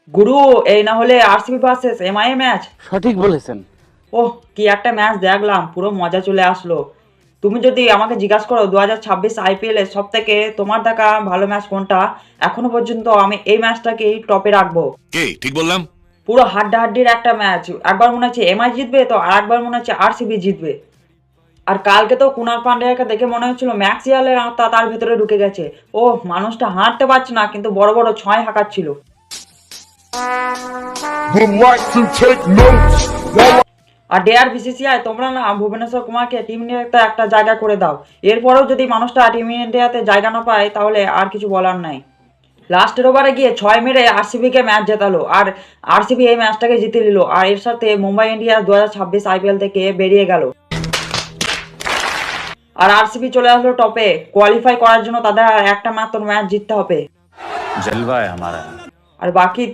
গুরু, এই না হলে আরসিবি ভার্সেস এমআই ম্যাচ। সঠিক বলেছেন। ওহ, কি একটা ম্যাচ দেখলাম, পুরো মজা চলে আসলো। তুমি যদি আমাকে জিজ্ঞাসা করো 2026 আইপিএল এর সব থেকে তোমার দেখা ভালো ম্যাচ কোনটা, এখনো পর্যন্ত আমি এই ম্যাচটাকেই টপে রাখবো। কে ঠিক বললাম? পুরো হাড্ডাহাড্ডির একটা ম্যাচ। একবার মনে হচ্ছে এমআই জিতবে, তো আর একবার মনে হচ্ছে আরসিবি জিতবে। আর কালকে তো কুনাল পান্ডিয়াকে দেখে মনে হচ্ছিল ম্যাক্সিয়ালের আত্মা তার ভেতরে ঢুকে গেছে। ও মানুষটা হাঁটতে পারছে না, কিন্তু বড় বড় ছয় হাঁকাচ্ছিল। Would like to take notes while আর ডেয়ার বিসিসিআই, তোমরা না ভুবনেশ্বর কুমারকে টিম ইন্ডিয়াতে একটা জায়গা করে দাও। এরপরেও যদি মানুষটা টিম ইন্ডিয়াতে জায়গা না পায়, তাহলে আর কিছু বলার নাই। লাস্টের ওভারে গিয়ে 6 মেরে আরসিবিকে ম্যাচ জেতালো, আর আরসিবি এই ম্যাচটাকে জিতে নিল। আর এর সাথে মুম্বাই ইন্ডিয়ান্স 2026 আইপিএল থেকে বেরিয়ে গেল। আর আরসিবি চলে আসলো টপে। কোয়ালিফাই করার জন্য তাদের আর একটা মাত্র ম্যাচ জিততে হবে। জলवा है हमारा। আর বাকি